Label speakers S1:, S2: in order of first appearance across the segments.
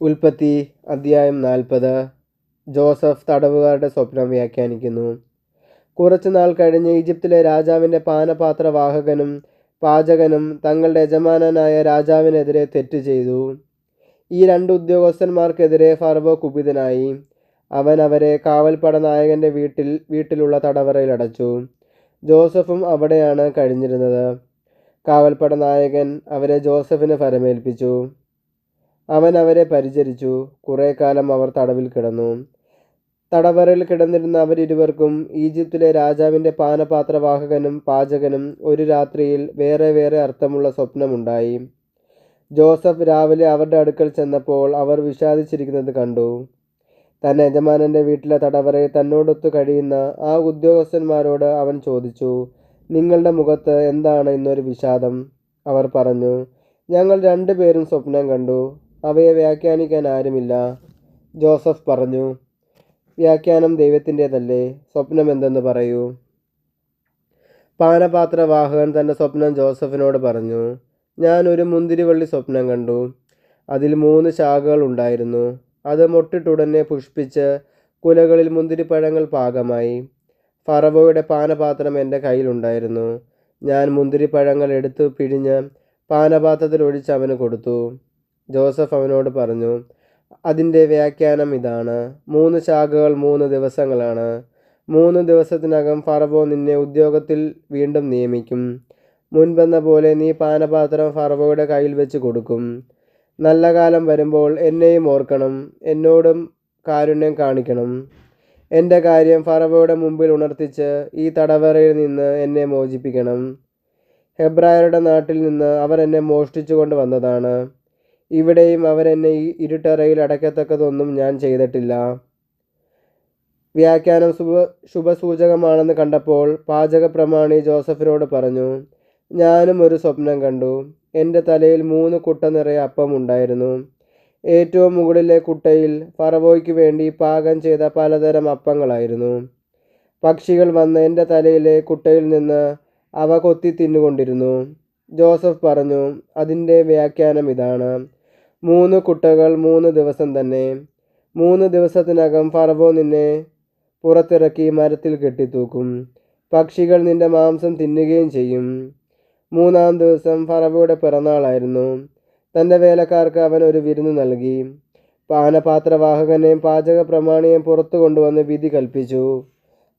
S1: ഉൽപ്പത്തി അധ്യായം 40. ജോസഫ് തടവുകാരുടെ സ്വപ്നം വ്യാഖ്യാനിക്കുന്നു. കുറച്ചുനാൾ കഴിഞ്ഞ് ഈജിപ്തിലെ രാജാവിൻ്റെ പാനപാത്രവാഹകനും പാചകനും തങ്ങളുടെ യജമാനനായ രാജാവിനെതിരെ തെറ്റ് ചെയ്തു. ഈ രണ്ട് ഉദ്യോഗസ്ഥന്മാർക്കെതിരെ ഫറവോ കുപിതനായി. അവൻ അവരെ കാവൽപ്പട നായകൻ്റെ വീട്ടിലുള്ള തടവറയിൽ അടച്ചു. ജോസഫും അവിടെയാണ് കഴിഞ്ഞിരുന്നത്. കാവൽപ്പട നായകൻ അവരെ ജോസഫിന് ഫരമേൽപ്പിച്ചു. അവൻ അവരെ പരിചരിച്ചു. കുറേ കാലം അവർ തടവിൽ കിടന്നു. തടവറയിൽ കിടന്നിരുന്ന അവരിരുവർക്കും ഈജിപ്തിലെ രാജാവിൻ്റെ പാനപാത്രവാഹകനും പാചകനും ഒരു രാത്രിയിൽ വേറെ വേറെ അർത്ഥമുള്ള സ്വപ്നമുണ്ടായി. ജോസഫ് രാവിലെ അവരുടെ അടുക്കൽ ചെന്നപ്പോൾ അവർ വിഷാദിച്ചിരിക്കുന്നത് കണ്ടു. തൻ്റെ യജമാനൻ്റെ വീട്ടിലെ തടവറയിൽ തന്നോടൊത്തു കഴിയുന്ന ആ ഉദ്യോഗസ്ഥന്മാരോട് അവൻ ചോദിച്ചു, നിങ്ങളുടെ മുഖത്ത് എന്താണ് ഇന്നൊരു വിഷാദം? അവർ പറഞ്ഞു, ഞങ്ങൾ രണ്ടുപേരും സ്വപ്നം കണ്ടു. അവയെ വ്യാഖ്യാനിക്കാൻ ആരുമില്ല. ജോസഫ് പറഞ്ഞു, വ്യാഖ്യാനം ദൈവത്തിൻ്റേതല്ലേ. സ്വപ്നം എന്തെന്ന് പറയൂ. പാനപാത്രവാഹകൻ തൻ്റെ സ്വപ്നം ജോസഫിനോട് പറഞ്ഞു, ഞാൻ ഒരു മുന്തിരിവള്ളി സ്വപ്നം കണ്ടു. അതിൽ 3 ശാഖകൾ ഉണ്ടായിരുന്നു. അത് മൊട്ടിട്ടുടനെ പുഷ്പിച്ച് കുലകളിൽ മുന്തിരിപ്പഴങ്ങൾ പാകമായി. ഫറവോയുടെ പാനപാത്രം എൻ്റെ കയ്യിലുണ്ടായിരുന്നു. ഞാൻ മുന്തിരിപ്പഴങ്ങൾ എടുത്ത് പിഴിഞ്ഞ് പാനപാത്രത്തിൽ ഒഴിച്ച് അവന് കൊടുത്തു. ജോസഫ് അവനോട് പറഞ്ഞു, അതിൻ്റെ വ്യാഖ്യാനം ഇതാണ്. 3 ശാഖകൾ 3 ദിവസങ്ങളാണ്. 3 ദിവസത്തിനകം ഫറവോ നിന്നെ ഉദ്യോഗത്തിൽ വീണ്ടും നിയമിക്കും. മുൻപെന്ന പോലെ നീ പാനപാത്രം ഫറവോയുടെ കയ്യിൽ വെച്ച് കൊടുക്കും. നല്ല കാലം വരുമ്പോൾ എന്നെയും ഓർക്കണം, എന്നോടും കാരുണ്യം കാണിക്കണം. എൻ്റെ കാര്യം ഫറവോയുടെ മുമ്പിൽ ഉണർത്തിച്ച് ഈ തടവറയിൽ നിന്ന് എന്നെ മോചിപ്പിക്കണം. ഹെബ്രായരുടെ നാട്ടിൽ നിന്ന് അവർ എന്നെ മോഷ്ടിച്ചു കൊണ്ട് വന്നതാണ്. ഇവിടെയും അവരെന്നെ ഈ ഇരുട്ടറയിൽ അടയ്ക്കത്തക്കതൊന്നും ഞാൻ ചെയ്തിട്ടില്ല. വ്യാഖ്യാനം ശുഭസൂചകമാണെന്ന് കണ്ടപ്പോൾ പാചക പ്രമാണി ജോസഫിനോട് പറഞ്ഞു, ഞാനും ഒരു സ്വപ്നം കണ്ടു. എൻ്റെ തലയിൽ 3 കുട്ട നിറയെ അപ്പം ഉണ്ടായിരുന്നു. ഏറ്റവും മുകളിലെ കുട്ടയിൽ ഫറവോയ്ക്ക് വേണ്ടി പാകം ചെയ്ത പലതരം അപ്പങ്ങളായിരുന്നു. പക്ഷികൾ വന്ന് എൻ്റെ തലയിലെ കുട്ടയിൽ നിന്ന് അവ കൊത്തി തിന്നുകൊണ്ടിരുന്നു. ജോസഫ് പറഞ്ഞു, അതിൻ്റെ വ്യാഖ്യാനം ഇതാണ്. 3 കുട്ടകൾ 3 ദിവസം തന്നെ. 3 ദിവസത്തിനകം ഫറവോ നിന്നെ പുറത്തിറക്കി മരത്തിൽ കെട്ടിത്തൂക്കും. പക്ഷികൾ നിന്റെ മാംസം തിന്നുകയും ചെയ്യും. 3-ാം ദിവസം ഫറവോയുടെ പിറന്നാളായിരുന്നു. തൻ്റെ വേലക്കാർക്ക് അവൻ ഒരു വിരുന്ന് നൽകി. പാനപാത്രവാഹകനെയും പാചക പ്രമാണിയെയും പുറത്തു കൊണ്ടുവന്ന് വിധി കൽപ്പിച്ചു.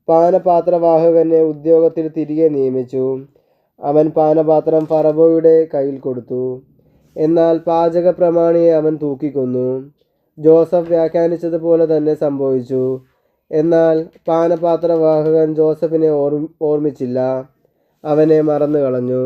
S1: പാനപാത്രവാഹകനെ ഉദ്യോഗത്തിൽ തിരികെ നിയമിച്ചു. അവൻ പാനപാത്രം ഫറവോയുടെ കയ്യിൽ കൊടുത്തു. എന്നാൽ പാചക പ്രമാണിയെ അവൻ തൂക്കിക്കൊന്നു. ജോസഫ് വ്യാഖ്യാനിച്ചതുപോലെ തന്നെ സംഭവിച്ചു. എന്നാൽ പാനപാത്രവാഹകൻ ജോസഫിനെ ഓർമ്മിച്ചില്ല. അവനെ മറന്നു കളഞ്ഞു.